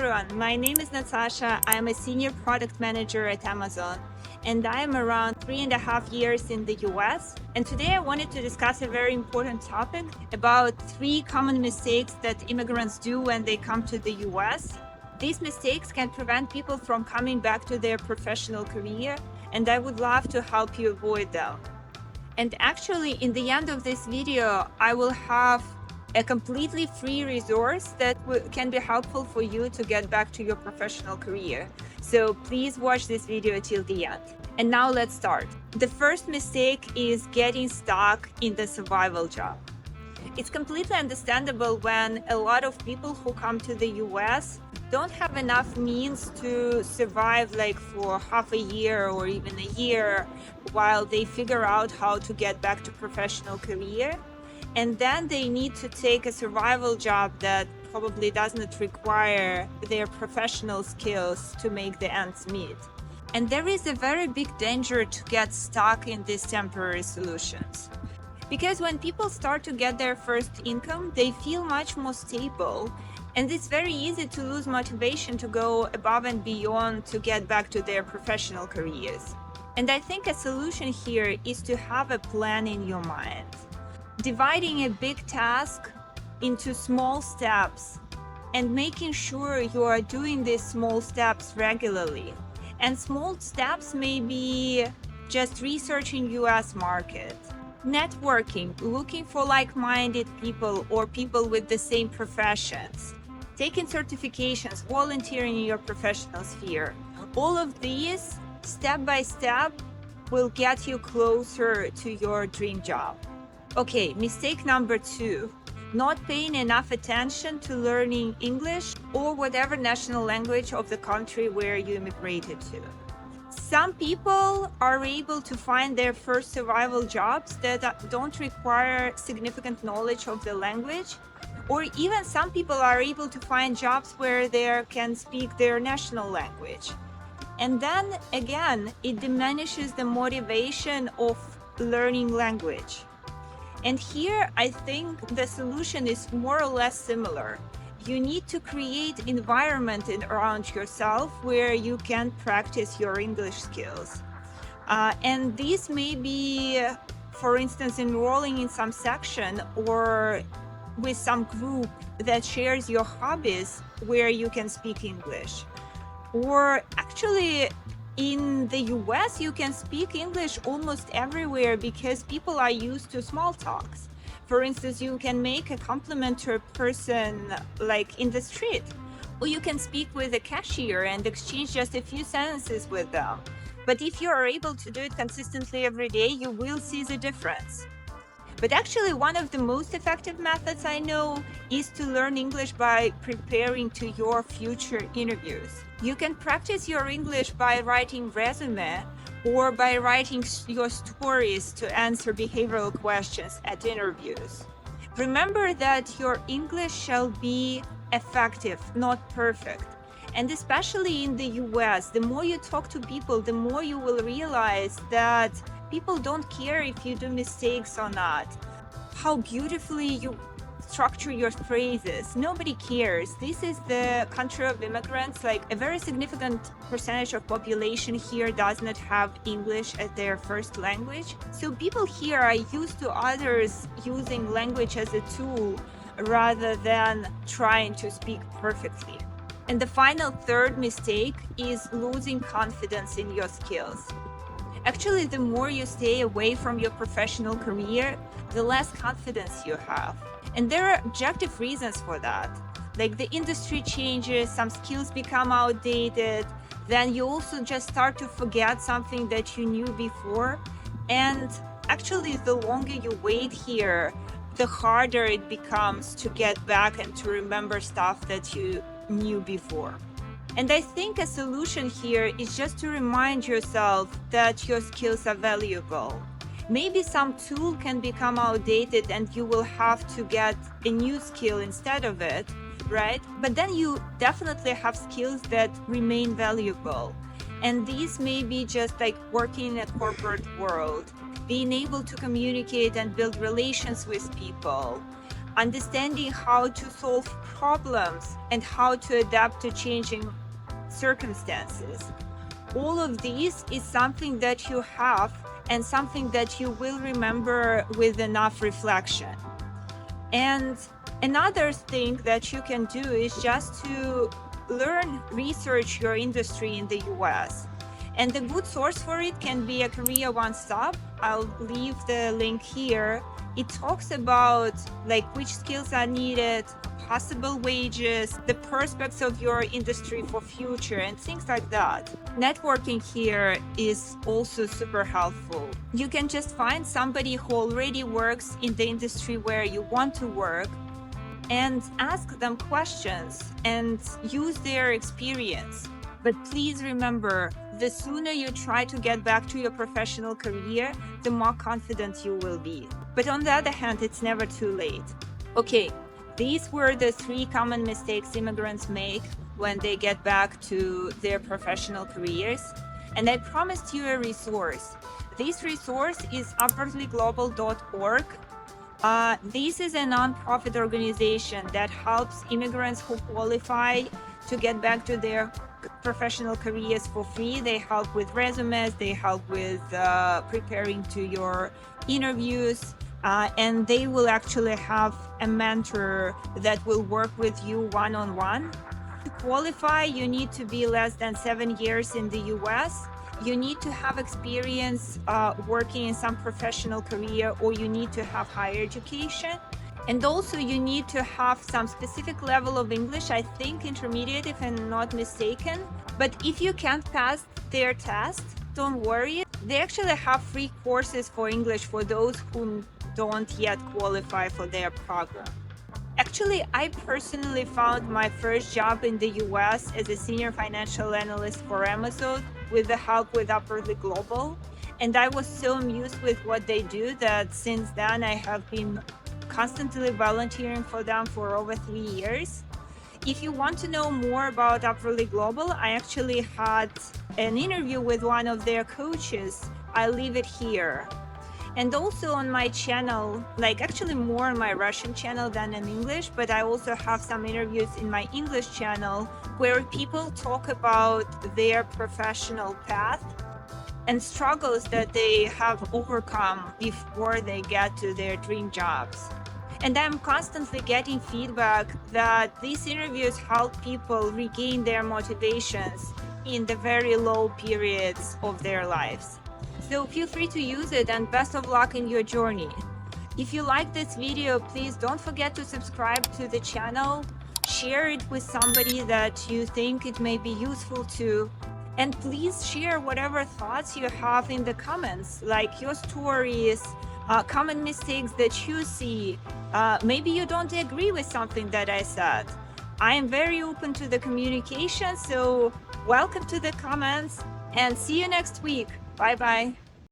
everyone, my name is Natasha. I'm a senior product manager at Amazon, and I am around 3.5 years in the US. And today I wanted to discuss a very important topic about 3 common mistakes that immigrants do when they come to the US. These mistakes can prevent people from coming back to their professional career, and I would love to help you avoid them. And actually, in the end of this video, I will have a completely free resource that can be helpful for you to get back to your professional career. So please watch this video till the end. And now let's start. The first mistake is getting stuck in the survival job. It's completely understandable when a lot of people who come to the US don't have enough means to survive like for half a year or even a year while they figure out how to get back to professional career. And then they need to take a survival job that probably doesn't require their professional skills to make the ends meet. And there is a very big danger to get stuck in these temporary solutions. Because when people start to get their first income, they feel much more stable. And it's very easy to lose motivation to go above and beyond to get back to their professional careers. And I think a solution here is to have a plan in your mind. Dividing a big task into small steps and making sure you are doing these small steps regularly. And small steps may be just researching US market, networking, looking for like-minded people or people with the same professions, taking certifications, volunteering in your professional sphere. All of these, step by step, will get you closer to your dream job. Okay, mistake number 2, not paying enough attention to learning English or whatever national language of the country where you immigrated to. Some people are able to find their first survival jobs that don't require significant knowledge of the language, or even some people are able to find jobs where they can speak their national language. And then again, it diminishes the motivation of learning language. And here, I think the solution is more or less similar. You need to create environment around yourself where you can practice your English skills. And this may be, for instance, enrolling in some section or with some group that shares your hobbies where you can speak English. Or actually, in the US, you can speak English almost everywhere because people are used to small talks. For instance, you can make a compliment to a person like in the street, or you can speak with a cashier and exchange just a few sentences with them. But if you are able to do it consistently every day, you will see the difference. But actually, one of the most effective methods I know is to learn English by preparing to your future interviews. You can practice your English by writing resume or by writing your stories to answer behavioral questions at interviews. Remember that your English shall be effective, not perfect. And especially in the US, the more you talk to people, the more you will realize that people don't care if you do mistakes or not. How beautifully you structure your phrases. Nobody cares. This is the country of immigrants. Like a very significant percentage of population here does not have English as their first language. So people here are used to others using language as a tool rather than trying to speak perfectly. And the final third mistake is losing confidence in your skills. Actually, the more you stay away from your professional career, the less confidence you have. And there are objective reasons for that. Like the industry changes, some skills become outdated, then you also just start to forget something that you knew before. And actually, the longer you wait here, the harder it becomes to get back and to remember stuff that you knew before. And I think a solution here is just to remind yourself that your skills are valuable. Maybe some tool can become outdated and you will have to get a new skill instead of it, right? But then you definitely have skills that remain valuable. And these may be just like working in a corporate world, being able to communicate and build relations with people, understanding how to solve problems and how to adapt to changing circumstances. All of these is something that you have and something that you will remember with enough reflection. And another thing that you can do is just to research your industry in the US. And the good source for it can be a Career One Stop. I'll leave the link here. It talks about like which skills are needed, possible wages, the prospects of your industry for future, and things like that. Networking here is also super helpful. You can just find somebody who already works in the industry where you want to work and ask them questions and use their experience. But please remember, the sooner you try to get back to your professional career, the more confident you will be. But on the other hand, it's never too late. Okay, these were the 3 common mistakes immigrants make when they get back to their professional careers. And I promised you a resource. This resource is upwardlyglobal.org. This is a nonprofit organization that helps immigrants who qualify to get back to their professional careers for free. They help with resumes, they help with preparing to your interviews, and they will actually have a mentor that will work with you one-on-one. To qualify, you need to be less than 7 years in the US. You need to have experience working in some professional career, or you need to have higher education. And also you need to have some specific level of English, I think intermediate if I'm not mistaken. But if you can't pass their test, don't worry. They actually have free courses for English for those who don't yet qualify for their program. Actually, I personally found my first job in the US as a senior financial analyst for Amazon with the help with Upwardly Global. And I was so amused with what they do that since then I have been constantly volunteering for them for over 3 years. If you want to know more about Upwardly Global, I actually had an interview with one of their coaches. I'll leave it here. And also on my channel, like actually more on my Russian channel than in English, but I also have some interviews in my English channel where people talk about their professional path and struggles that they have overcome before they get to their dream jobs. And I'm constantly getting feedback that these interviews help people regain their motivations in the very low periods of their lives. So feel free to use it, and best of luck in your journey. If you like this video, please don't forget to subscribe to the channel, share it with somebody that you think it may be useful to, and please share whatever thoughts you have in the comments, like your stories, common mistakes that you see. Maybe you don't agree with something that I said. I am very open to the communication, so welcome to the comments and see you next week. Bye bye.